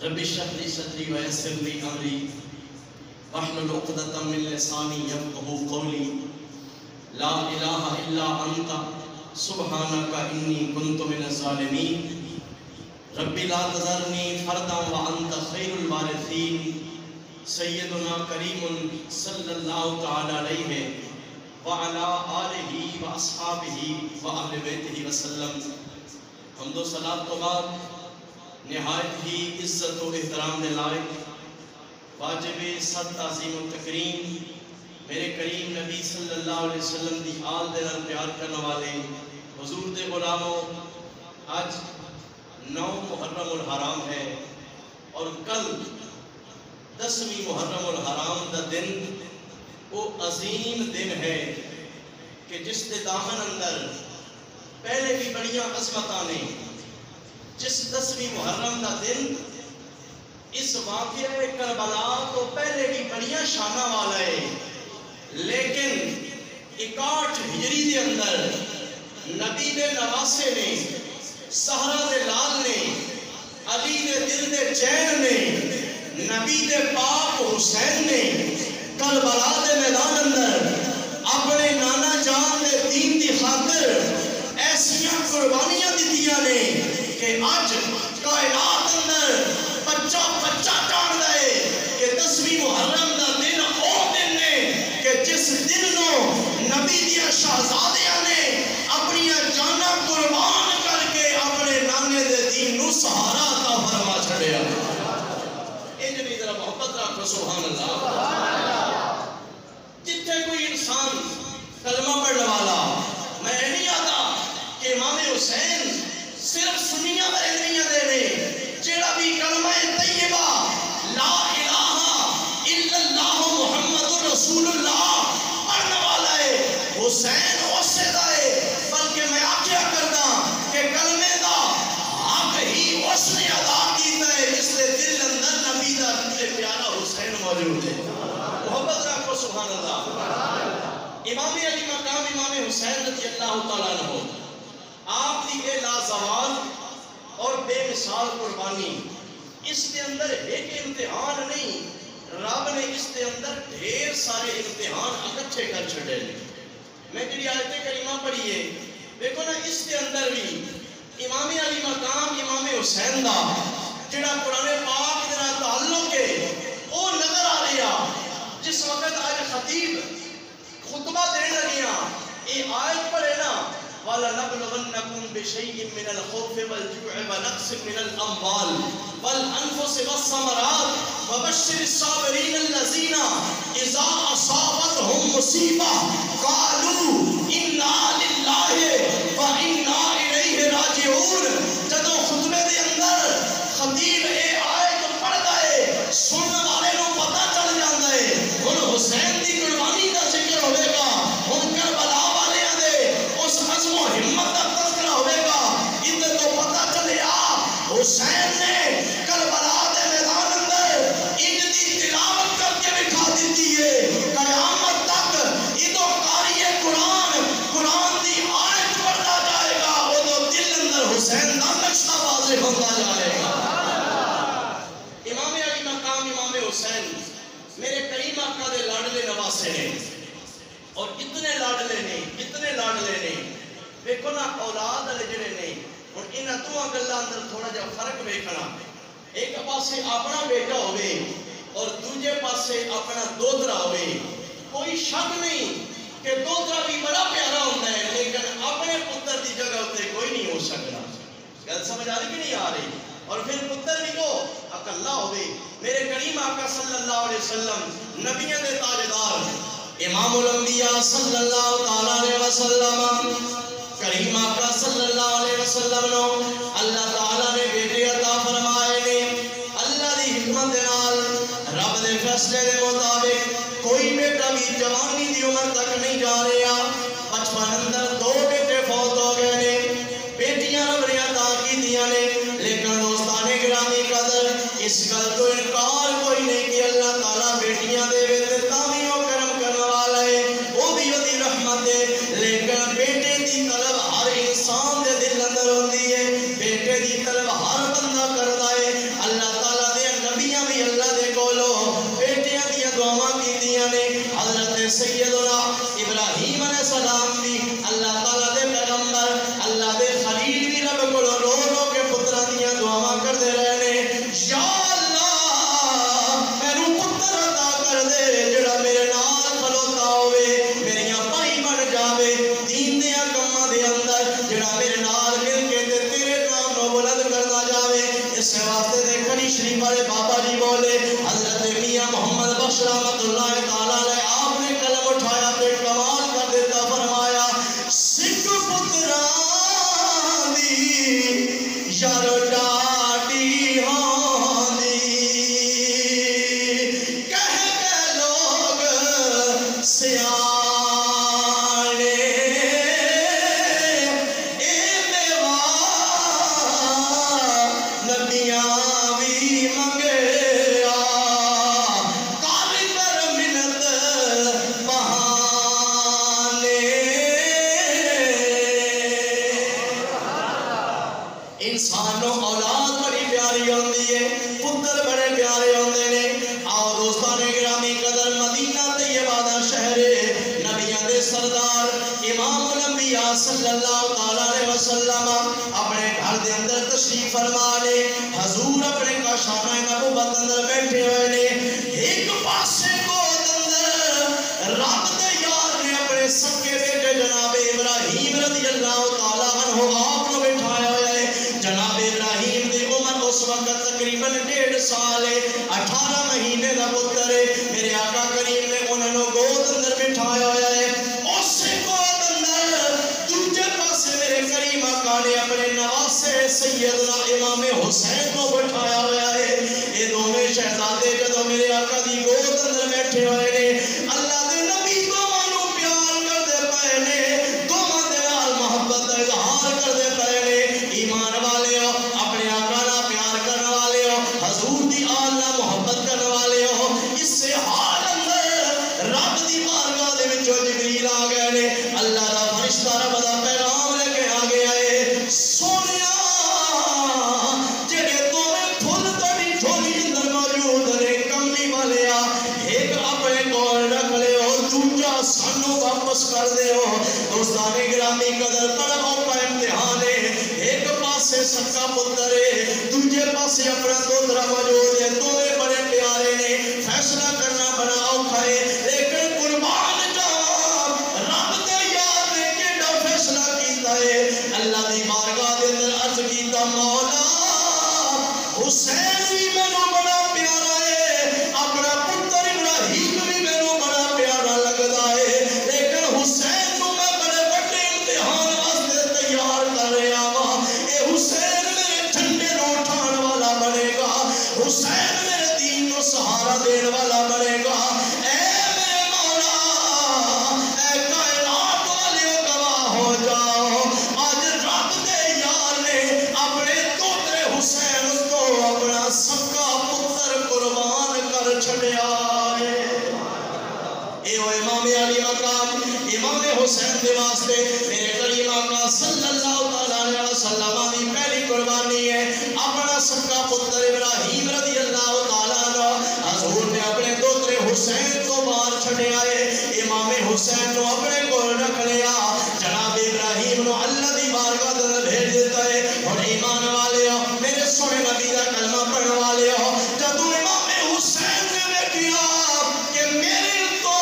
رب اشرح لي صدري ويسر لي امري واحلل عقدة من لساني يفقهوا قولي لا اله الا انت سبحانك اني كنت من الظالمين رب لا تذرني فردا وانت خير الوارثين سيدنا کریم صلی اللہ تعالی علیہ وعلى آلہ واصحابہ واہل بیتہ وسلم. حمد و صلاۃ تو بعد نہایت ہی عزت و احترام دے لائق واجب صد تعظیم و تکریم میرے کریم نبی صلی اللہ علیہ وسلم دی آل دے نال پیار کرنے والے حضور دے غلاموں، آج 9 محرم الحرام ہے اور کل 10ویں محرم الحرام دا دن وہ عظیم دن ہے کہ جس دے دامن اندر پہلے بھی بڑیاں عظمتاں نے. جس 10ویں محرم دا دن اس واقعہ کربلا تو پہلے بھی بڑیاں شانہ والا ہے، لیکن 61 ہجری دے اندر نبی دے نواسے نے، سہرہ دے لال نے، علی دے دل دے چین نے، نبی دے پاک حسین نے کربلا دے میدان اندر اپنے نانا جان دے دین دی خاطر ایسیاں قربانیاں دیتیاں نے کہ آج کائنات اندر بچہ جان دے کہ 10ویں محرم دا دن او دن نے کہ جس دن نو نبی دیا شہزادیاں نے اپنی جانا قربان کر کے اپنے نانے دے دین نو سہارا عطا فرما چھڑیا. انج بھی ذرا محبت رکھو سبحان اللہ. جتنے کوئی انسان کلمہ پڑھنے والا، میں نہیں آتا کہ امام حسین صرف سنیاں دے نہیں دے نے، جیڑا بھی کلمہ طیبہ لا الہ الا اللہ محمد رسول اللہ پڑھنے والا ہے حسین اسے دا ہے. بلکہ میں آکھیا کردا کہ کلمے دا حق ہی اس نے ادا کیتا ہے جس دے دل اندر نبی دا پیارا حسین موجود ہے. محبت رکھو سبحان اللہ. امام علی مقام امام حسین رضی اللہ تعالیٰ عنہ، آپ کی یہ لازوال اور بے مثال قربانی، اس کے اندر ایک امتحان نہیں، رب نے اس کے اندر ڈھیر سارے امتحان اکٹھے کر چھڑے. میں جڑی آیت کریمہ پڑھی ہے دیکھو نا، اس کے اندر بھی امام علی مقام امام حسین دا جڑا قرآن پاک جڑا تعلق ہے وہ نظر آ رہا. جس وقت آج خطیب خطبہ دین لگیاں یہ آیت پڑھے نا، وَلَنَبْلُوَنَّكُمْ بِشَيْءٍ مِّنَ الْخَوْفِ وَالْجُوعِ وَنَقْصٍ مِّنَ الْأَمْوَالِ وَالْأَنفُسِ وَالثَّمَرَاتِ وَبَشِّرِ الصَّابِرِينَ الَّذِينَ إِذَا أَصَابَتْهُم مُّصِیبَةٌ قَالُوا إِنَّا لِلَّهِ وَإِنَّا إِلَيْهِ رَاجِعُونَ. جدوں خطبے دے اندر خطیب اے آیت پڑھدا ہے، سننے والے نوں پتہ چل جاندا ہے ہن حسین دی قربانی دا ذکر ہوے گا، ہن کربلا والیاں دے اس عزم و ہمت کا تذکرہ ہوے گا. ادھر تو پتہ چلیا حسین نے کربلا دے میدان اندر ان دی تلاوت کر کے دکھا دیتی ہے. قیامت تک ادھر قاری قرآن دی آیت پڑھتا جائے گا، ادھر دل اندر حسین دا نقشہ واضح ہوتا جائے گا. امام علی مقام امام حسین میرے کریم آقا دے لاڈلے نواسے نے، اور اتنے لاڈلے نے دیکھو نا اولاد والے جڑے نے ہن انہاں دوواں گلاں اندر تھوڑا جہا فرق ویکھنا. ایک پاسے اپنا بیٹا ہوئے اور دوجے پاسے اپنا دوترا ہوئے. کوئی شک نہیں کہ دوترا بھی بڑا پیارا ہوتا ہے، لیکن اپنے پتر دی جگہ اتنے کوئی نہیں ہو سکتا. گل سمجھ آ رہی کہ نہیں آ رہی؟ اور پھر پتر بھی کو اکلا ہوئے. میرے کریم آقا صلی اللہ علیہ وسلم نبیوں دے تاجدار امام الانبیاء صلی اللہ تعالیٰ علیہ وسلم، کریم آقا صلی اللہ علیہ وسلم نو اللہ تعالیٰ نے بیٹے عطا فرمائے نے. اللہ دی حکمت نال رب دے فیصلے دے مطابق کوئی بیٹا بھی جوانی دی عمر تک نہیں جا رہا. بچپن اندر 2 بیٹے فوت ہو گئے نے، بیٹیاں رب نے عطا کیتیاں نے، لیکن دوستان گرامی قدر اس گل تو انکار کوئی نہیں کہ اللہ تعالیٰ بیٹیاں دے تے تاں بھی وہ کرم کرنے والا ہے، وہ بھی ودی رحمت ہے. لیکن بیٹے دی طلب ہر انسان دے دل اندر ہوندی ہے، بیٹے دی طلب ہر بندہ کردا ہے. اللہ تعالیٰ دے کھڑی شریف والے بابا جی بولے حضرت میاں محمد بخش رحمت اللہ تعالیٰ علیہ آپ نے قلم اٹھایا پھر کمال کر دیتا فرمایا سکھ پتران دی یارو ڈاڈی ہوندی کہہ کے لوگ سیانے اے میوا نبیاں بھی منگیا کال کر منت بہانے انسانوں اولاد بڑی پیاری ہوندی ہے پتر بڑے پیارے ہوندے نے آؤ دوستان گرامی قدر مدینہ طیبہ دا شہر نبیوں دے سردار امام الانبیاء صلی اللہ تعالیٰ علیہ وسلم اپنے گھر دے اندر تشریف فرما لے حضور اپنے کاشانہ نبوت اندر بیٹھے ہوئے نے ایک پاسے کو اندر رب دے یار نے اپنے سکے بیٹے جناب ابراہیم رضی اللہ تعالیٰ عنہ آپ کو بٹھایا ہوا ہے جناب ابراہیم دی عمر اس وقت تقریباً 1.5 سال 18 مہینے دا پتر ہے میرے آقا کریم نے انہوں گود اندر بٹھایا ہوا ہے اس گود اندر دوجے پاسے میرے کریم آقا نے اپنے نواسے سیدنا امام حسین کو بٹھایا ہوا ہے یہ دونوں شہزادے جدو میرے آقا دی گود اندر بیٹھے ہوئے نے اللہ دے نبی دونوں پیار کر دے پائے نے دونوں دے نال محبت دا اظہار کر دے پائے نے ایمان والے ہو اپنے آقا نہ پیار کرنے والے ہو حضور دی آل نہ محبت کرنے والے ہو اس سے حال اندر رب دی بارگاہ دے وچوں جبریل آ گئے نے اللہ دا فرشتہ رب دا پیغام لے کے آ گیا ہے سونیا جڑے تمہیں پھول تڑی جھولی اندر موجود نے کملی والے آ ایک اپنے کول رکھ لے ہو دوجا سانو واپس کر دے ہو دوستان گرامی قدر بڑا موقع امتحان ہے ایک پاسے سکا پتر ہے دوجے پاسے اپنا دوترا موجود ہے دونوں بڑے پیارے نے فیصلہ کرنا بڑا اوکھا ہے لیکن قربان جاواں رب دے یار نے کیڑا فیصلہ کیتا ہے اللہ دی بارگاہ دے اندر عرض کیتا مولا حسین بھی مینوں بڑا پیارا ہے اپنا پتر ابراہیم بھی مینوں بڑا پیارا لگدا ہے لیکن حسین نوں میں بڑے بڑے امتحان واسطے تیار کر رہا ہاں اے حسین میرے جھنڈے نوں اٹھان والا بنے گا حسین میرے دین کو سہارا دین والا بنے گا اے میرے مولا اے کائنات والے گواہ ہو جاؤ آج رب دے یار نے اپنے دوترے حسین کو اپنا سکا پتر قربان کر چھڑیا ہے اے وہ امام علی مقام امام حسین دے واسطے میرے کریم آقا صلی اللہ تعالیٰ علیہ وسلم دی پہلی قربانی ہے اپنا سکا پتر ابراہیم رضی اللہ تعالیٰ عنہ حضور نے اپنے دوترے حسین کو باہر چھڑیا ہے امام حسین کو اپنے کول رکھ لیا جناب ابراہیم نو اللہ دی بارگاہ دے بھیج دیتا ہے اور ایمان والے ہو میرے سونے نبی دا کلمہ پڑھنے والے ہو جدو امام حسین نے دیکھا کہ میرے تو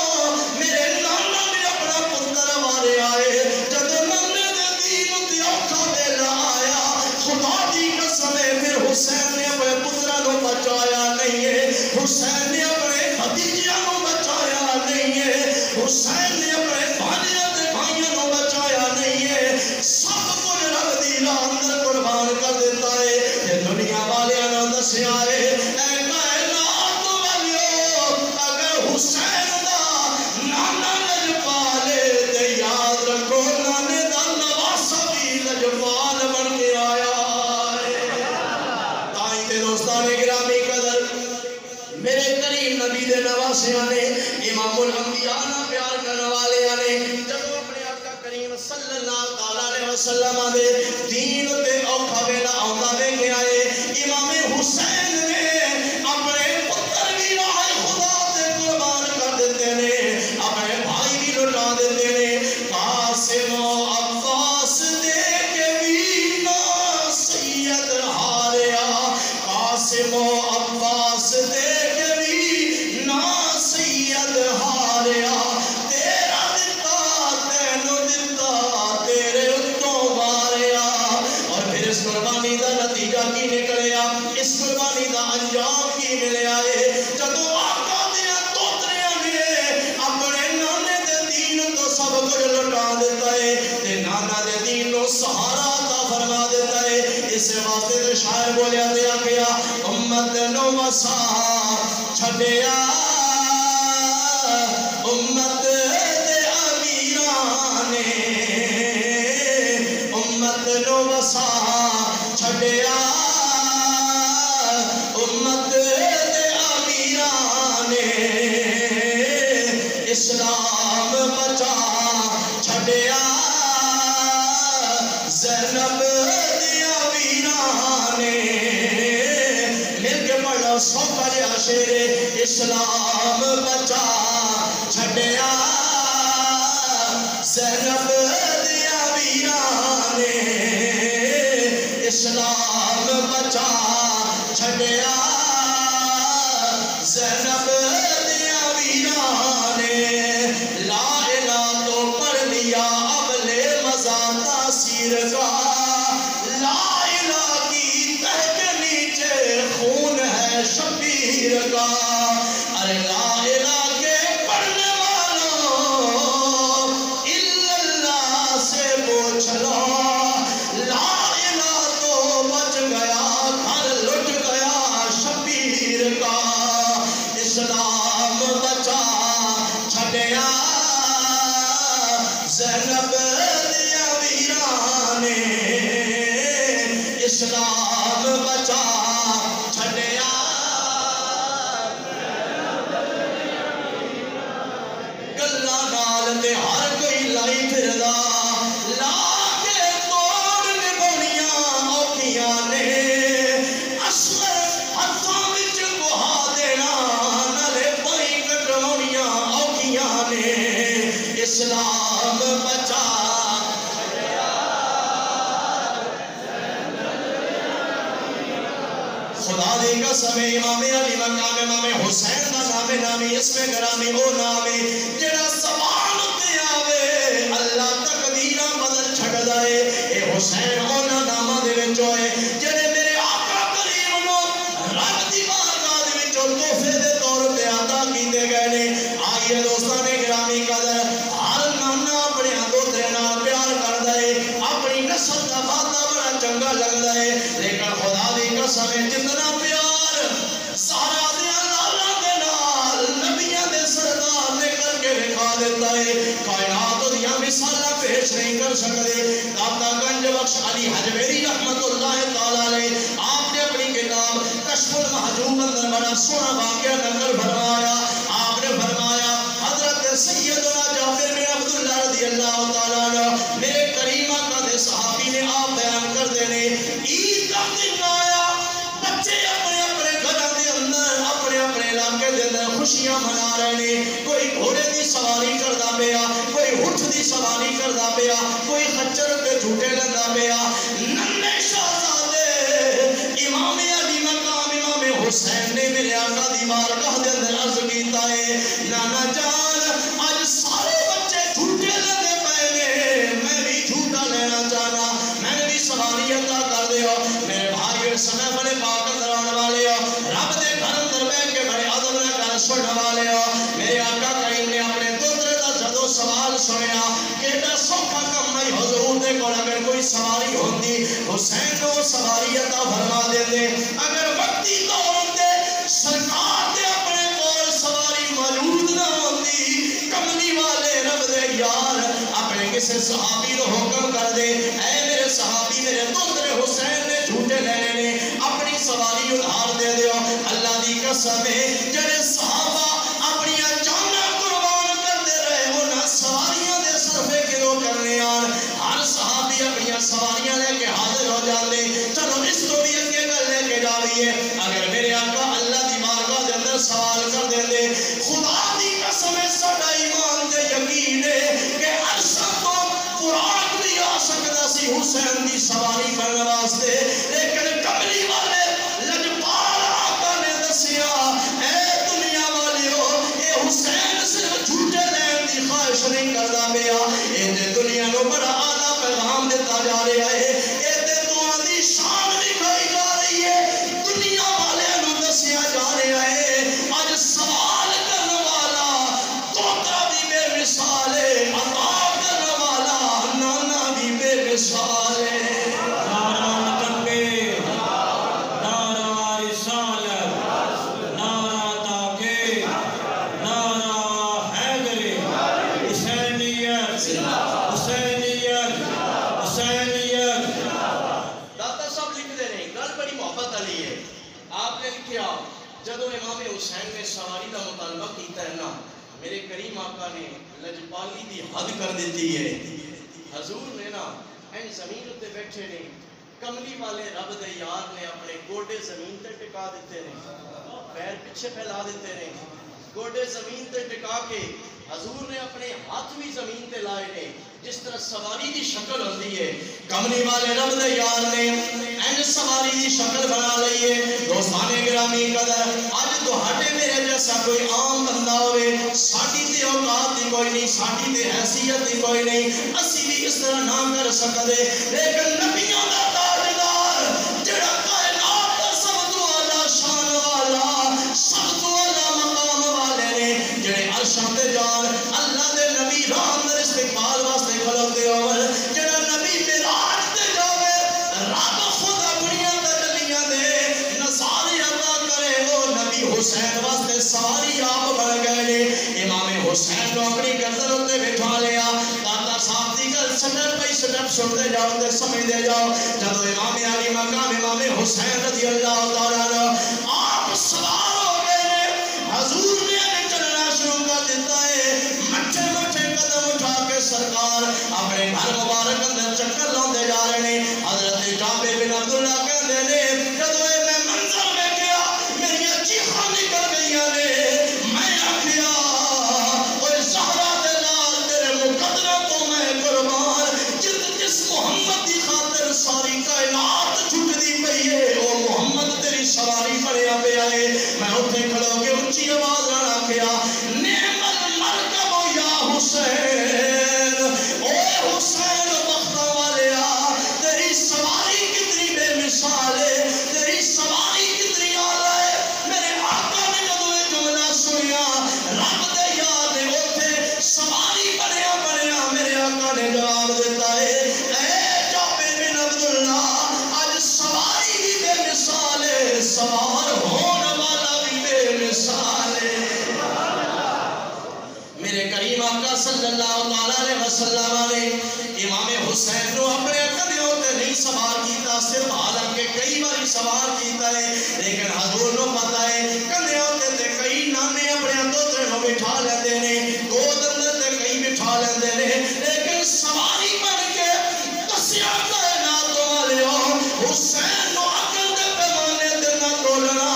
میرے نانا نے اپنا پتر مارے آئے جب نانے دے دین تے اوکھا ویلا آیا خدا دی قسم ہے پھر حسین نے اپنے پتراں نو بچایا نہیں ہے حسین نے اپنے بھتیجیاں نو بچایا نہیں ہے حسین نے اپنے بھانجیاں تے بھائیاں نو بچایا نہیں ہے سب کچھ رب دی راہ اندر قربان کر دیتا ہے تے دنیا والیاں نو دسیا ہے اے کائنات والیو اگر حسین دا نانا لجپالے تے یاد رکھو نانے دا نواسا بھی لجپال بن کے آیا ہے تائیں تے دوستان گرامی قدر میرے کریم نبی دے نواسیاں نے امام الانبیاء نہ پیار کرنے والے نے جب اپنے آقا کریم صلی اللہ تعالیٰ علیہ وسلم دے دین تے اوکھا ویلا آندا ویکھیا ہے امام حسین نے اپنے پتر بھی راہ خدا تے قربان کر دیتے نے اپنے بھائی بھی لٹا دیتے نے قاسم و عباس دے کے بھی نا سید ہاریا قاسم و عباس دے کے بھی نا سید ہاریا تیرا دتا تینو دتا تیرے اتوں ماریا اور پھر اس قربانی دا نتیجہ کی نکلیا اس قربانی انجام کی ملے آئے جدو آقا دیا توتریاں نے اپنے نانے دے دین تو سب کچھ لٹا دیتا ہے تے نانا دے دین تو سہارا عطا فرما دیتا ہے اس واسطے تے شاعر بولیا دیا کیا امت نو وسا چھڈیا امت دے امیراں نے امت نو وسا چھڈیا امت دے امیراں نے اسلام بچا چھڈیا زینب دیا ویراں نے مل کے پڑھو سوکھا جا شیر اسلام بچا چھڈیا زینب دیا ویراں نے اسلام بچا چھڈیا زینب دیا ویراں نے لا الہ تو پڑھ لیا اب لے مزہ تاثیر کا لا الہ کی تہ کے نیچے خون ہے شبیر کا ارے لا الہ کے پڑھنے والوں الا اللہ سے پوچھ لو لا الہ تو بچ گیا گھر لٹ گیا شبیر کا اسلام بچا چھڈیا زینب دیا ویراں نے اسلام بچا چھڈیا گلاں نال تے ہر کوئی لائی پھردا لا کے توڑ نبھاؤنیاں اوکھیاں نے اصغر ہتھاں وچ بہا دینا نالے پائی کٹواؤنیاں اوکھیاں نے اسلام بچا خدا دی قسم امام علی مقام امام حسین دا نام نامی اس میں گرامی او نامی جڑا زبان تے آوے اللہ تقدیراں بدل چھڑ دائے اے حسین اونا نامہ دے وچوں ہے جڑے میرے آقا کریم نو رب دی بارگاہ دے وچوں تحفے دے طور تے عطا کیتے گئے نے آئیے دوستان گرامی قدر ہر نانا اپنے دوترے نال پیار کردا ہے اپنی نسل دا وعدہ بڑا چنگا لگدا ہے لیکن خدا دی قسم جتنا پیار سارا دیا لالا دے نال نبیاں دے سردار نے کر کے دکھا دیتا ہے کائنات دیا مثالہ پیش نہیں کر سکتے داتا گنج بخش علی حجویری رحمت اللہ تعالیٰ علیہ آپ نے اپنی کتاب کشف المحجوب اندر بڑا سونا واقعہ نقل فرمایا آپ نے فرمایا حضرت سیدنا جابر بن عبداللہ رضی اللہ تعالیٰ عنہ میرے کریم آقا دے صحابی نے آپ بیان کر دینے عید کا دن آیا بچے اپنے اپنے گھروں کے اندر اپنے اپنے علاقے کے اندر خوشیاں منا رہے ہیں کوئی گھوڑے کی سواری کردا پیا کوئی اٹھ دی سواری کردا پیا کوئی خچر تے جھوٹے لگا پیا ننھے شہزادے امام علی مقام امام حسین نے میرے آقا دی بارگاہ دے اندر عرض کیتا ہے نانا جان آج سارے بچے جھوٹے لگے پے نے میں بھی جھوٹا لینا چاہنا میں بھی سواری عطا کر دیو میرے بھائی سمے بڑے پاک اندر آنے والے ہو رب دے گھر اندر بیٹھ کے بڑے ادب نہ گل سننے والے ہو میرے آقا کریم نے اپنے دوترے دا جدو سوال سنیا کیڑا سوکھا کم نہیں حضور دے کول اگر کوئی سواری ہوندی حسین کو سواری عطا فرما دیندے اگر وقتی دور تے سرکار دے اپنے کول سواری موجود نہ ہوندی کملی والے رب دے یار اپنے کسی صحابی کو حکم کر دے اے میرے صحابی میرے دوترے حسین نے جھوٹے لینے نے اپنی سواری ادھار دے دیو اللہ دی قسم ہے جڑے صحابہ اپنی جاناں قربان کرتے رہے انہاں سواریاں دے صرفے کلو کرنے آن ہر صحابی اپنی سواریاں لے کے حاضر ہو جاندے چلو اس تو بھی اگے گل لے کے جاویے اگر میرے آقا اللہ دی بارگاہ دے اندر سوال کر دیندے خدا دی قسم ساڈا ایمان تے یقین ہے کہ عرصہ تو قرآن بھی آ سکتا سی حسین دی سواری کرنے واسطے لیکن کملی والے لجپال آقا نے دسیا اے دنیا والے ہو اے حسین صرف جھوٹے لین دی خواہش نہیں کردا پیا اے تے دنیا نو بڑا اعلیٰ پیغام دیتا جا رہا ہے اے تے دعا دی شان دکھائی جا رہی ہے دنیا والے نو جدو امام حسین نے سواری کا مطالبہ کیتا ہے نا، میرے کریم آقا نے لجپالی دی حد کر دیتی ہے. حضور نے نا این زمین تے بیٹھے نے، کملی والے رب دے یار نے اپنے گوڈے زمین تے ٹکا دیتے نے، پیر پیچھے پھیلا دیتے نے، گوڈے زمین تے ٹکا کے حضور نے اپنے ہاتھ بھی زمین تے لائے نے. جس طرح سواری دی شکل ہوتی ہے، کملی والے رب دے یار نے این سواری دی شکل بنا لئی ہے. دوستان گرامی قدر، اج تہاڈے میرے جیسا کوئی عام بندہ ہوئے، ساڈی تے اوقات دی کوئی نہیں، ساڈی تے حیثیت دی کوئی نہیں، اسی بھی اس طرح نہ کر سکدے. لیکن نبیوں دا تاجدار جڑا کائنات دا سب تو اعلی شان والا، سب تو اعلی مقام والے نے، جڑے عرش تے جان اللہ دے نبی رام دے استقبال واسطے کھلوتے ہون، جڑا نبی معراج تے جاوے، رب خود اپنیاں تجلیاں دے نظارے عطا کرے، وہ نبی حسین واسطے ساری آپ بن گئے نے. امام حسین کو اپنی گردن اتے بٹھا لیا. داتا صاحب دی گل سٹپ پئی سٹپ سنتے جاؤ تے سمجھتے جاؤ. جدو امام علی مقام امام حسین رضی اللہ تعالیٰ عنہ آپ سوار ہو گئے نے، حضور نے چلنا شروع کر دیتا ہے. مٹھے مٹھے قدم اٹھا کے سرکار اپنے گھر مبارک اندر چکر لاندے جا رہے ہیں. حضرت جابر بن عبداللہ کہندے نے جدو میں منظر ویکھیا میری چیخاں نکل گئیاں نے. میں آکھیا اوے زہرا دے لال تیرے مقدرہ تو میں قربان، جس محمد دی خاطر ساری کائنات جھکدی پئی ہے، او محمد تیری سواری بنیا پیا ہے. میں اتنے کھڑو کے اونچی آواز نال آکھیا نعم المرکب یا حسین، اوے حسین بختاں والیا تیری سواری کتنی بے مثال ہے، تیری سواری کتنی اعلیٰ ہے. میرے آقا نے جدو یہ جملہ سنیا، رب دے یار نے اوتھے سواری بنیا بنیا میرے آقا نے جواب دیتا ہے اے جابر بن عبداللہ، آج سواری بھی بے مثال ہے، سوار ہون والا بھی بے مثال ہے. میرے کریم آقا صلی اللہ علیہ وسلم نے امام حسین کو اپنے کندھوں تے نہیں سوار کیتا، صرف حالانکہ کئی باری سوار کیتا ہے، لیکن حضور کو پتا ہے کندھوں تے کئی نانے اپنے دوترے نو بٹھا لیندے نے، گود اندر تے کئی بٹھا لیندے نے، لیکن سواری بن کے دسیا کائنات والےو حسین نو عقل دے پیمانے تے نہ تولنا.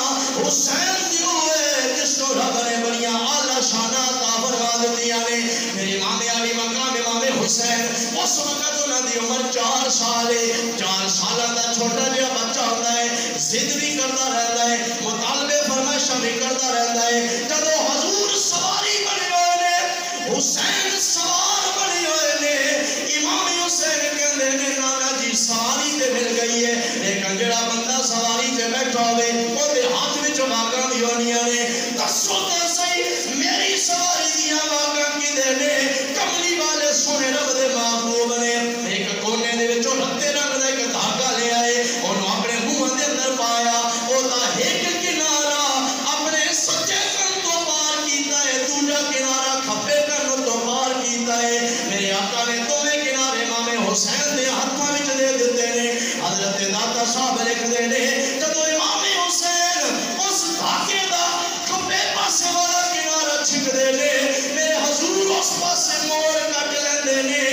حسین دیو ہے جس کو رب نے بڑیاں اعلیٰ شاناں عطا فرما دتیاں نے. میرے امام علی مقام امام حسین اس وقت انہاں دی عمر 4 سال ہے. 4 سالاں دا چھوٹا جہا بچہ ہوتا ہے، ضد بھی کرتا رہتا ہے، مطالبے فرمائشاں بھی کرتا رہتا ہے. جدو حضور سواری بنے ہوئے نے، حسین سوار بنے ہوئے نے، امام حسین کہندے نے نانا جی سواری تے مل گئی ہے، لیکن جڑا بندہ سواری تے بیٹھا ہوئے اودے ہاتھ وچ واگاں بھی ہونیاں نے. دسو تے صحیح میری سواری دیاں واگاں کدے نے؟ کملی والے سونے رب دے محبوب نے ایک کونے دے وچوں رتے رنگ دا ایک دھاگا لے آئے، اونوں اپنے منہ دے اندر پایا، اودا ایک کنارا اپنے سجے کن تو پار کیتا ہے، دوجا کنارا کھبے کن تو پار کیتا ہے. میرے آقا نے دوویں کنارے امام حسین دے ہاتھاں وچ دے دتے نے. حضرت داتا صاحب لکھدے نے جدوں امام حسین اس دھاگے دا کھبے پاسے والا کنارا چھکدے نے، میرے حضور اس پاسے موڑ کٹ لیندے نے.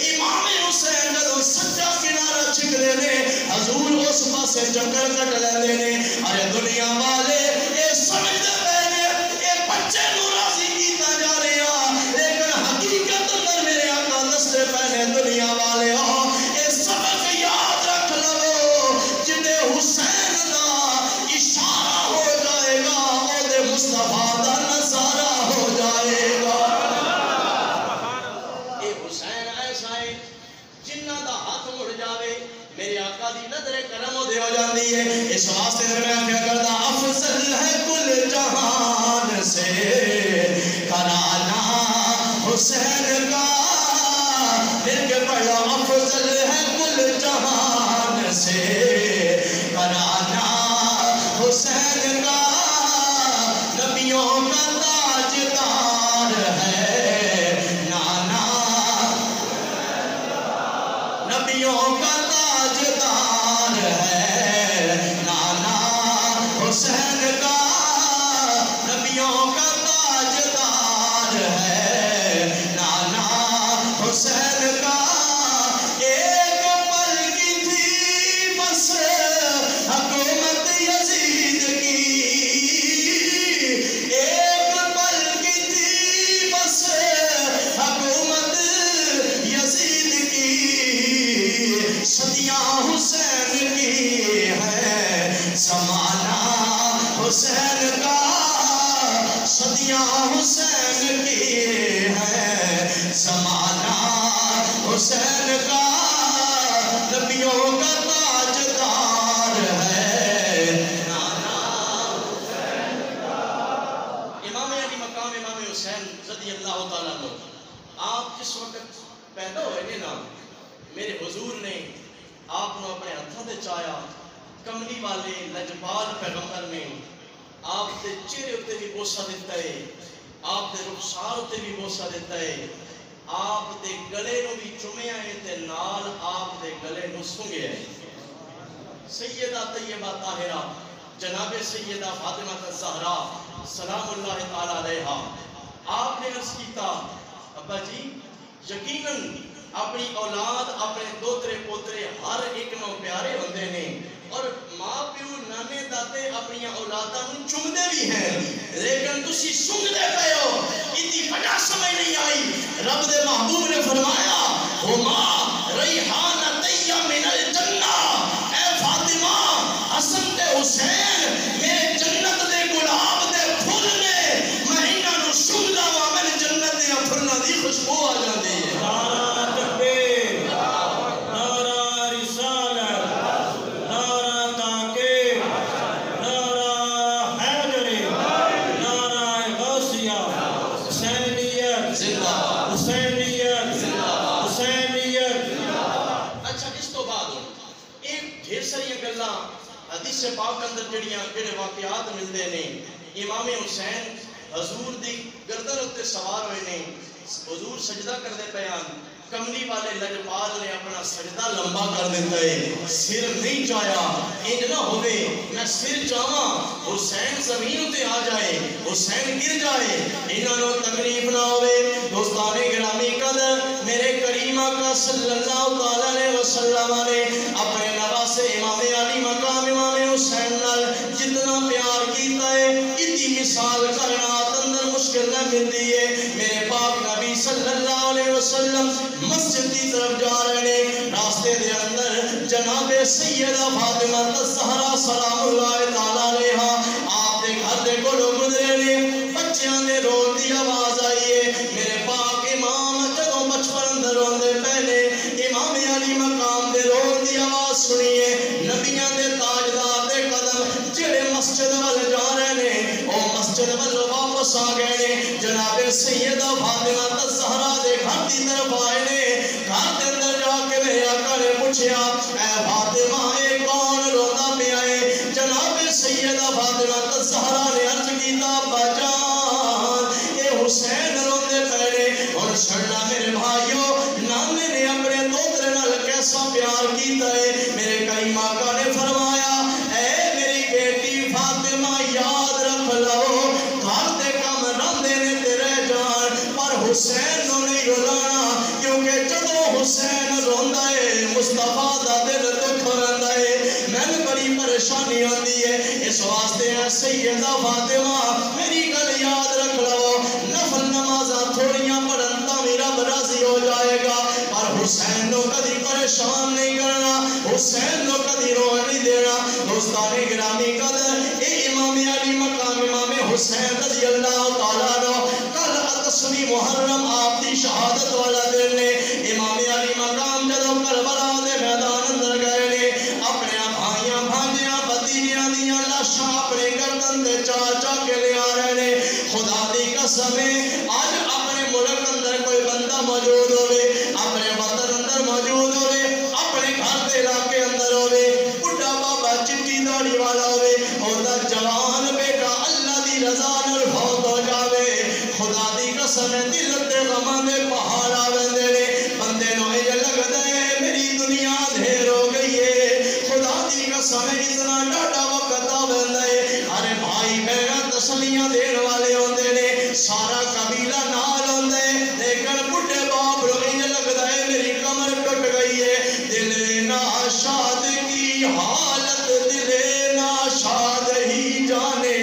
امام حسین جدوں سجا کنارا چھکدے نے، حضور اس پاسے چکر کٹ لیندے نے. ارے دنیا والے اے سمجھدے پے نے اے بچے نوں راضی کیتا جا رہا، لیکن حقیقت اندر میرے آقا دستے پے نے دنیا والے اے سبق یاد رکھ لو، جدے حسین دا اشارہ ہو جائے گا اودے مصطفیٰ دا نظارہ ہو جائے گا. اے حسین ایسا ہے جنہ دا ہاتھ مڑ جاوے میرے آقا دی نظر کرم ہو دے ہو جاندی ہے. اس واسطے میں کیا کردا افضل ہے کل جہان سے کرانا حسین کا، پھر کے پڑھا افضل ہے کل جہان سے کرانا حسین کا، نبیوں کا تاجدار ہے نانا، نبیوں کا تاجدار ہے نانا حسین کا، حسین کا صدیاں حسین کی ہے زمانہ حسین کا نبیوں کا تاجدار ہے نانا حسین کا۔ امام علی مقام امام حسین رضی اللہ تعالیٰ عنہ، آپ جس وقت پیدا ہوئے نا میرے حضور نے آپ نے اپنے ہاتھوں تے چایا کملی والے لجپال پیغمبر نے آپ دے چہرے تے بھی بوسہ دیتا ہے، آپ دے رخسار تے بھی بوسہ دیتا ہے، آپ دے گلے نو بھی چومیا ہے تے نال آپ دے گلے نو سنگیا ہے۔ سیدہ طیبہ طاہرہ جناب سیدہ فاطمہ الزہرا سلام اللہ تعالی علیہا، آپ نے عرض کیتا ابا جی یقیناً اپنی اولاد اپنے دوترے پوترے ہر ایک نو پیارے ہوندے نے اور ماں پیو نانے دادے اپنی اولاداں نوں چومدے بھی ہیں، لیکن تسی سنگدے پئے ہو، اتنی وجہ سمجھ نہیں آئی۔ رب دے محبوب نے فرمایا ہما ریحانۃ من الجنہ، اے فاطمہ حسن تے حسین میرے جنت دے گلاب دے پھول نے، میں انہاں نوں سنگدا وا میرے جنت دے پھلاں دی خوشبو آ جاندی ہے۔ حدیث پاک اندر جڑے واقعات ملتے ہیں، امام حسین حضور دی گردن اتے سوار ہوئے نے، حضور سجدہ کردے پیان، کملی والے لجپال نے اپنا سجدہ لمبا کر دیتا ہے، سر نہیں چاہیا، انج نہ ہوئے میں سر چاہاں حسین زمین تے آ جائے، حسین گر جائے، انہوں نے تکلیف نہ ہوئے۔ دوستان گرامی قدر میرے کریم آقا صلی اللہ علیہ وسلم نے اپنے نواسے امام علی مقام امام حسین نال جتنا پیار کیتا ہے اتنی مثال کرنا اندر مشکل نہ ملتی ہے۔ میرے پاک نبی صلی اللہ علیہ وسلم مسجد کی طرف جا رہے ہیں، راستے دے اندر جناب سیدہ فاطمہ الزہرا سلام اللہ تعالی علیہا آپ دے گھر دے کولوں گزرے نے، بچیاں دے رون دی آواز آئی ہے۔ میرے پاک امام جدوں بچپن اندر روندے پہلے امام علی مقام دے رون دی آواز سنیے، نبیاں دے تاجدار دے قدم جڑے مسجد وال جا رہے نے او مسجد وال واپس آ گئے نے، جناب سیدہ فاطمہ الزہرا دے گھر دی طرف آئے نے، گھر دے اندر جا کے میرے آقا نے پوچھیا اے فاطمہ اے کون روندا پیا ہے؟ جناب سیدہ فاطمہ الزہرا نے عرض کیتا ابا جان اے حسین روندے پے نے۔ اور سننا میرے بھائیو نانے نے اپنے دوترے نال کیسا پیار کیتا ہے۔ میرے کریم آقا نے فرمایا اے میری بیٹی فاطمہ یاد رکھ لو گھر دے کم راندے نے تیرے جان پر حسین نو نہیں رولانا، کیونکہ جدو حسین روندا ہے مصطفیٰ دا دل دکھ رہندا ہے، میں بڑی پریشانی آندی ہے۔ اس واسطے اے سیدہ فاطمہ میری گل یاد رکھ لو، نفل نمازاں تھوڑیاں پڑھن تا میرا راضی ہو جائے گا، پر حسین نو کدی پریشان نہیں کرنا، حسین نو کدی رو نہیں دینا۔ دوستان گرامی قدر اے امام علی مقام امام حسین رضی اللہ تعالیٰ عنہ کل 10ویں محرم آپ دی شہادت والا دن نے، امام علی مقام جدوں کربلا دے میدان اندر گئے نے، اپنے بھائیاں بھانجیاں بھتیجیاں دیاں لاشاں اپنے گردن تے چا کے لے آ رہے نے۔ خدا دی قسم آج اپنے ملک اندر کوئی بندہ موجود ہوئے، اپنے وطن اندر موجود ہوئے، اپنے گھر دے علاقے اندر ہوئے، بڑھا بابا چٹی داڑھی والا ہوئے، اور جوان بیٹا اللہ دی رضا نال فوت ہو جاوے، خدا دی قسم دل تے غماں دے پہاڑ آوندے نے، بندے نو یہ لگدا ہے میری دنیا دھیر ہو گئی ہے۔ خدا دی قسم اتنا ڈاڈا وقت آوندا ہے، ارے بھائی بہن تسلیاں دین والے ہوندے نے، سارا قبیلہ نال ہوندا ہے، لیکن بڈھے باپ نو یہ لگدا ہے میری کمر ٹوٹ گئی ہے۔ دل ناشاد کی حالت دل ناشاد ہی جانے،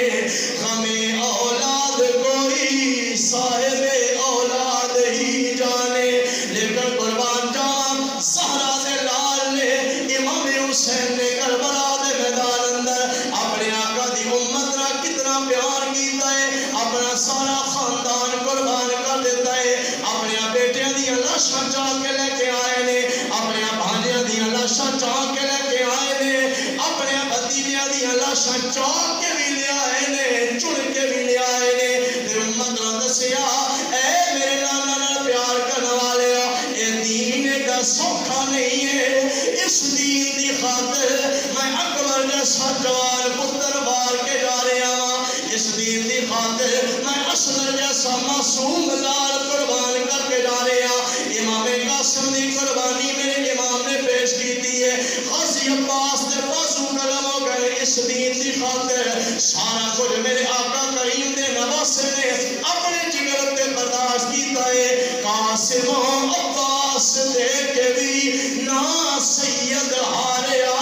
غم اولاد کوئی صاحب اولاد ہی جانے، لیکن قربان جان زہرا دے لال نے امام حسین نے کربلا دے میدان اندر اپنے آقا دی امت رکھ نال پیار کیتا ہے اپنا سارا خاندان قربان کر دیتا ہے اپنے بیٹیاں دی لاشاں چاہ کے لے کے آئے نے اپنے بھانجیاں دی لاشاں چاہ کے لے کے آئے نے اپنے بھتیجیاں دی لاشاں چاہ کے بھی لے آئے نے چن کے بھی لے آئے نے تے امت نوں دسیا اے میرے نانا نال پیار کرنے والے اے دین ایڈا سوکھا نہیں ہے اس دین دی خاطر میں اکبر جیسا جوان پتر بار کے جا رہا ہوں اس دین دی خاطر میں اصغر جیسا معصوم لال قربان کر کے جا رہا ہوں امام قاسم دی قربانی میرے امام نے پیش کی ہے غازی عباس دے بازو قلم ہو گئے اس دین دی خاطر سارا کچھ میرے آقا کریم دے نواسے نے اپنے جگر تے برداشت کیتا ہے قاسم عباس دے کے بھی نا سید ہاریا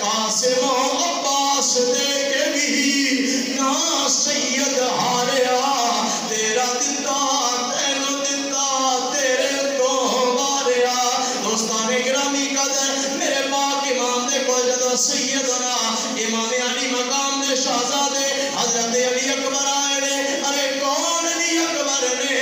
قاسم عباس دے کے بھی نا سید ہاریا تیرا دتا تینو دتا تیرے تو ماریا دوستان گرامی قدر میرے پاک امام دے کو جدو سیدنا امام علی مقام دے شہزادے حضرت علی اکبر آئے نے ارے کون علی اکبر نے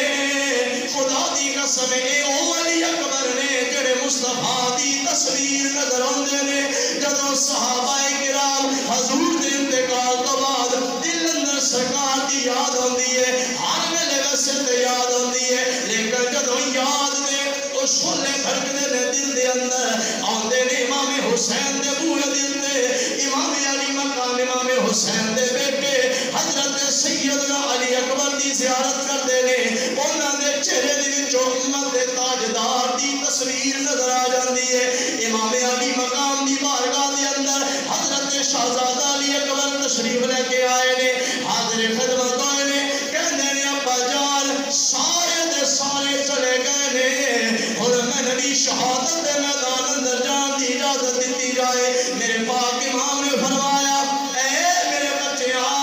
خدا دی قسم اے او علی اکبر نے جڑے مصطفیٰ دی تصویر نظر آندے نے جدو صحابہ کرام حضور دے انتقال تو بعد دل اندر سرکار دی یاد ہوندی ہے ہر ویلے ویسے تے یاد ہوندی ہے لیکن جدو یاد دے او شولے بھڑکدے نے دل دے اندر آندے نے امام حسین دے بوئے دل دے امام علی مقام امام حسین دے بیٹے حضرت سیدنا علی اکبر دی زیارت کردے نے انہاں دے چہرے دے وچوں امت دے تاجدار دی تصویر نظر آ جاندی ہے امام علی مقام دی بارگاہ دے اندر حضرت شہزادہ علی اکبر تشریف لے کے آئے نے حاضر خدمت ہوئے نے کہندے نے ابا جان سارے دے سارے چلے گئے نے اور میں نبی شہادت دے میدان اندر جان دی اجازت دیتی جائے میرے پاک امام نے فرمایا اے میرے بچیاں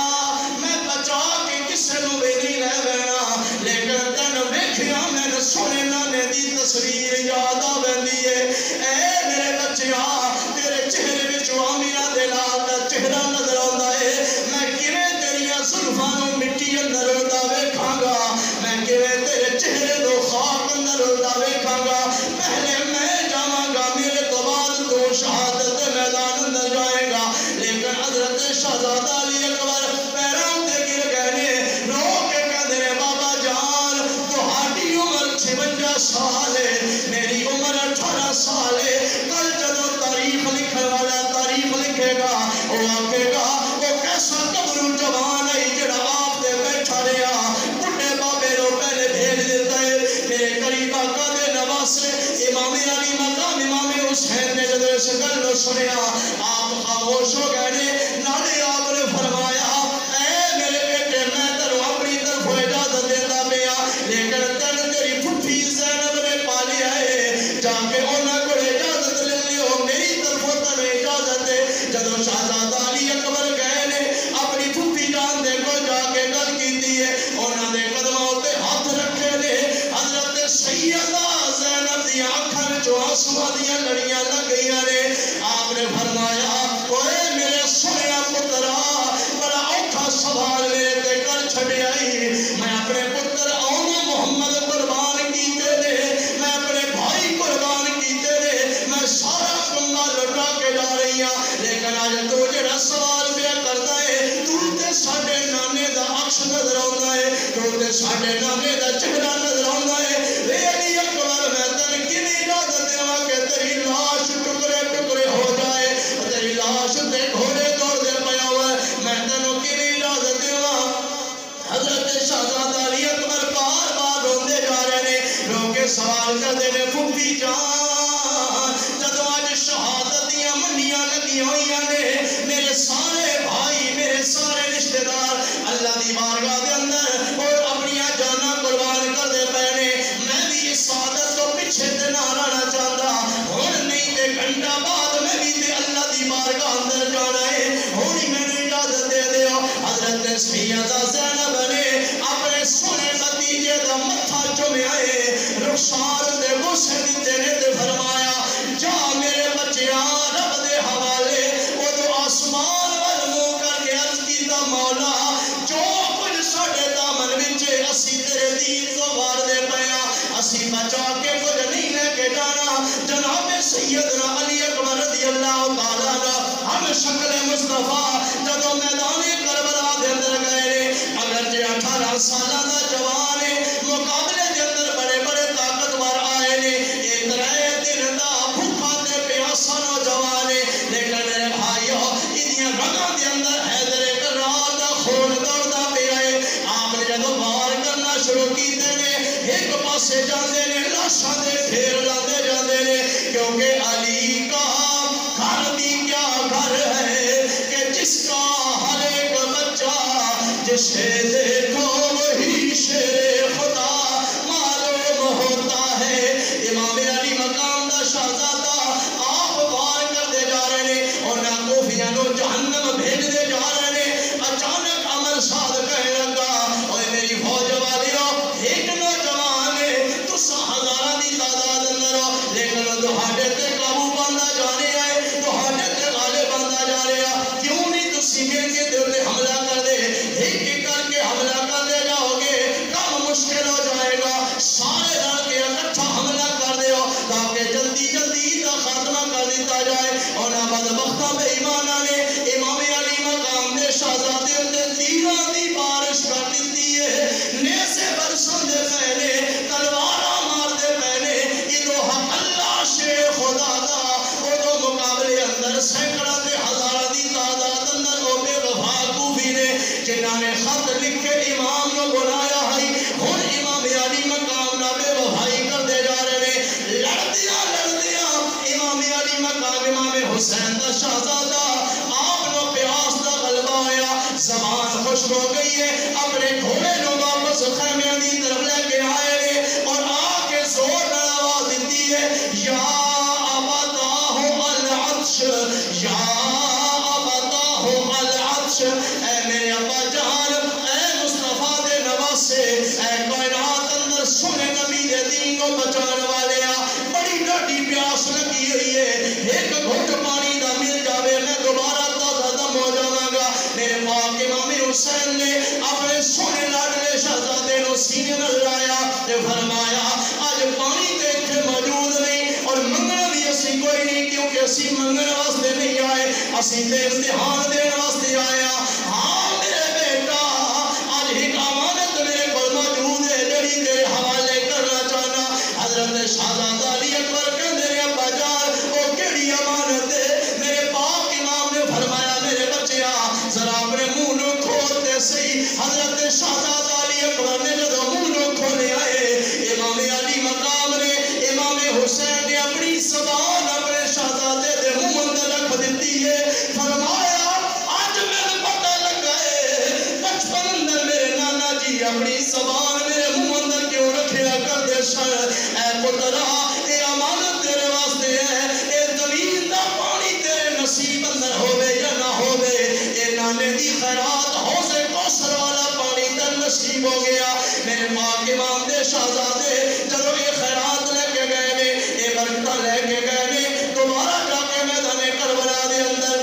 میں بچا کے کسے نو بھی نہیں لے بینا لیکن تین ویکھیا میں نے سونے نانے دی تصویر یاد آ ویندی ہے اے میرے بچیاں تیرے چہرے وچ آمینہ دے لال دا چہرہ نظر آندا ہے میں کیویں تیریاں زلفاں نوں مٹی اندر اڑدا ویکھاں گا میں کیویں تیرے چہرے نوں خاک اندر اڑدا ویکھاں گا پہلے میں جاواں گا میرے تو بعد تو شہادت دے میدان اندر جائے گا لیکن حضرت شہزادہ علی اکبر پیراں تے گر گئے نے رو کے کہندے نے بابا جان تہاڈی عمر 56 سال ہے میری عمر 18 سال ہے کل جدو تاریخ لکھنے والا تاریخ لکھے گا وہ آکے گا وہ کیسا قبر جوان ہے جڑا آپ دے بیٹھا رہا بڑھے بابے رو پہلے بھیج دیتا ہے میرے قریب آقا دے نواسے امام علی مقام امام حسین نے جدو اس گل نو سنیا آپ خاموش ہو گئے نے نالے آپ نے فرمایا اے میرے بیٹے میں تینوں اپنی طرف اجازت دیتا پیا لیکن تین تیری پھپھی زینب نے پالیا ہے جا کے انہاں کو اجازت لے لیو میری طرف تینوں اجازت ہے جدو شہزادہ علی اکبر گئے نے اپنی پھپھی جان دے کو جا کے گل کیتی ہے انہاں دے قدموں تے ہاتھ رکھے نے حضرت سیدہ زینب دی آنکھاں وچوں آنسواں دیاں لڑیاں لگ گئیاں نے آپ نے فرمایا اوے میرے سنیا پترا بڑا اوکھا سوال میرے تے کر چھڈیا میں اپنے پتر اونوں محمد قربان کیتے نے میں اپنے بھائی قربان کیتے نے میں سارا کنگا لٹا کے جا رہی ہوں لیکن آج تو جڑا سوال پیا کردا ہے تو تے ساڈے نانے دا عکس نظر آوندا ہے تو تے ساڈے نانے دا چہرہ نظر آوندا ہے اے علی اکبر میں تینوں کیویں اجازت دیواں کہ تیری لاش ٹکڑے ٹکڑے ہو جائے تیری لاش تے گھوڑے دوڑ دے پیا ہوئے میں تینوں کیویں اجازت دیواں حضرت شہزادہ علی اکبر بار بار روندے جا رہے نے رو کے سوال کردے نے پھپھی جان جدوں اج شہادت دیاں منڈیاں لگیاں ہوئیاں نے میرے سارے بھائی میرے سارے رشتہ دار اللہ دی بارگاہ دے اندر اور اپنی جاناں قربان کردے پے نے میں بھی اس سعادت تو پیچھے تے نہ رہنا چاہتا ہن نہیں تے گھنٹہ بعد میں بھی تے اللہ دی بارگاہ اندر جانا ہے ہن ہی مینوں اجازت دے دیو حضرت سیدہ زینب نے اپنے سونے بھتیجے دا متھا چومیا ہے رخسار دے بوسے دتے نے تے فرمایا جا میرے بچیاں رب دے حوالے او تو آسمان ول منہ کر کے عرض کیتا مولا جو کچھ ساڈے دامن وچ اسی تیرے دین تو واردے پیا اسی بچا کے کچھ نہیں لے کے جانا جناب سیدنا علی اکبر رضی اللہ تعالیٰ عنہ ہم شکل مصطفیٰ جدو میدان کربلا دے اندر گئے اگرچہ 18 سالہ دا جوان ہے مقابلے دے اندر بڑے بڑے طاقتور آئے نے ایک رائے دن دا بھوکا تے پیاسا نوجوان ہے لیکن میرے بھائیو انہی رگاں دے اندر حیدر کرار دا خون دوڑدا پیا ہے آپ نے جدو وار کرنا شروع کیتے نے ایک پاسے جاندے نے لاشاں دے ڈھیر لاندے جاندے نے کیونکہ علی کا گھر بھی کیا گھر ہے کہ جس کا ہر ایک بچہ جسے دیکھو وہی شیر خدا معلوم ہوتا ہے امام علی مقام دا شہزادہ آپ وار کرتے جا رہے ہیں اور نہ کوفیاں نو جہنم بھیج دے جا رہے ہیں اچانک عمر سعد کہنے لگا اوے میری فوج والیو ایک نوجوان ہے تو 100,000 دی تعداد اندر ہو لیکن تہاڈے تے قابو پاندا جا رہا ہے تہاڈے تے غالب پاندا جا رہا کیوں نہیں تسی میرے دل تے حملہ کر دے ایک ایک کر کے حملہ کر دے جاؤ گے کام مشکل ہو جائے گا سارے رل کے اکٹھا حملہ کر دے ہو تاکہ جلدی جلدی دا خاتمہ کر دیتا جائے اور نہ بدبختہ بے ایمانہ نے امام علی مقام دے شہزادے تے تیراں دی بارش کر دیتی ہے نیزے برسن دے پہلے تلوارا مار دے پہلے ادو حق اللہ شیر خدا دا ادو مقابلے اندر سینکڑا دے ہزارہ دی تعداد اندر او بے وفا کوفی نے جنہاں نے خط لکھ کے امام نو بلایا ہے ہن امام علی مقام نہ بے وفائی کر دے جا رہے نے لڑدیاں امام علی مقام امام حسین دا شہزادہ آپ نو پیاس دا غلبہ آیا زبان خشک ہو گئی ہے اپنے گھوڑے نو واپس خیمے دی طرف لے کے آئے نے اور آ کے زور میں آواز دیتی ہے یا ابتاہ العطش یا ابتاہ العطش اے میرے ابا جان اے مصطفیٰ دے نواسے اے کائنات اندر سنے نبی دے دین کو بچان والے بڑی ڈاڈی پیاس لگی ہوئی ہے ایک گھٹ پانی دا مل جاوے میں دوبارہ تازہ دم ہو جاواں گا میرے پاک امام حسین نے اپنے سونے لاڈلے شہزادے نو سینے نال لایا تے فرمایا آج پانی تے اتھے موجود نہیں اور منگنا بھی اسی کوئی نہیں کیونکہ اسی منگن واسطے نہیں آئے اسی تے امتحان دین واسطے آیا ہاں میرے بیٹا آج ایک امانت میرے کول موجود ہے جڑی تیرے حوالے کرنا چاہنا حضرت شہزادہ علی اکبر کہندے نے ابا جان او کیڑی امانت ہے میرے پاک امام نے فرمایا میرے بچیا ذرا اپنے منہ نو کھول دے صحیح حضرت شہزادہ علی اکبر نے جدو منہ نو کھولے آئے امام علی مقام نے امام حسین نے اپنی زبان اپنے شہزادے دے منہ اندر رکھ دیتی ہے فرمایا آج میں پتہ لگا ہے بچپن اندر میرے نانا جی اپنی زبان میرے منہ اندر کیوں رکھیا کر دے شاید اے پترا اے امانت تیرے واسطے ہے اے زمین دا پانی تیرے نصیب اندر ہوے یا نہ ہوے اے نانے دی خیرات حوض کوثر والا پانی تر نصیب ہو گیا میرے پاک امام دے شہزادے جدو اے خیرات لے کے گئے نے اے برکتاں لے کے گئے نے دوبارہ جا کے میدان کربلا دے اندر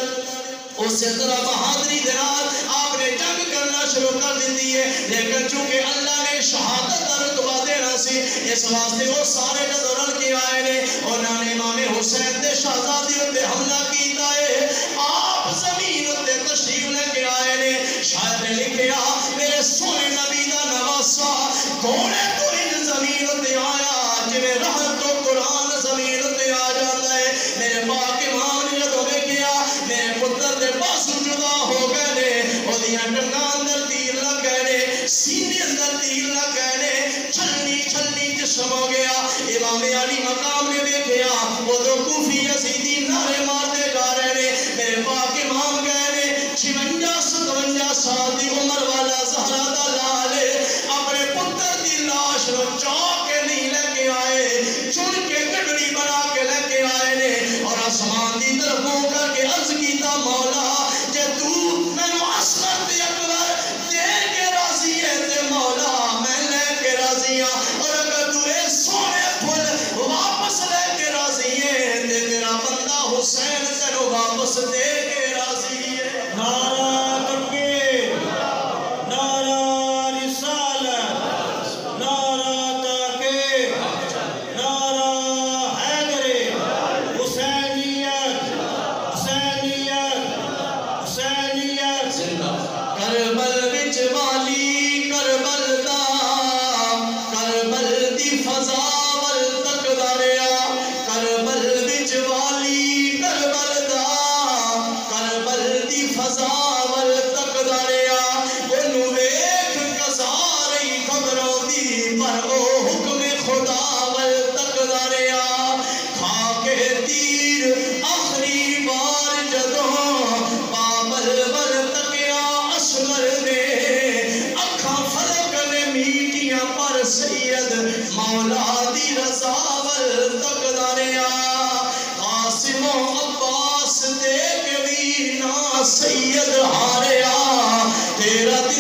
اسی طرح بہادری دے نال آپ نے جنگ کرنا شروع کر دیتی ہے لیکن چونکہ اللہ نے شہادت دا رتبہ دینا سی اس واسطے وہ سارے جدو رل کے آئے نے انہوں نے امام حسین دے شہزادی تے حملہ کیتا ہے آپ زمین تے تشریف لے کے آئے نے شاید نے لکھیا میرے سونے نبی دا نواسا گھوڑے تو ان زمین تے آیا جویں رحمت تو قرآن زمین تے آ جاتا ہے میرے پاک امام نے جدو ویکھیا میرے پتر دے بازو جدا ہو گئے نے اودیاں ٹنگاں اندر تیر لگ گئے نے سینے اندر تیر لگ گئے نے چھلنی چھلنی جسم ہو گیا امام علی مقام نے ویکھیا ادو کوفی یزیدی نعرے مارتے جا رہے نے میرے پاک امام کہہ نے 56-57 سال دی عمر والا زہرا دا لال اپنے پتر دی لاش نو چاک کے نہیں لے کے آئے چن کے گڈڑی بنا کے لے کے آئے نے اور آسمان دی طرف منہ کر کے عرض کیتا مولا جے تو مینوں عصمت اکبر دے کے راضی ہے تے مولا میں لے کے راضی ہاں اور اگر تو اے سونے پھل واپس لے کے راضی ہے تے تیرا بندہ حسین تینوں واپس دے کے راضی ہے نعرہ تکبیر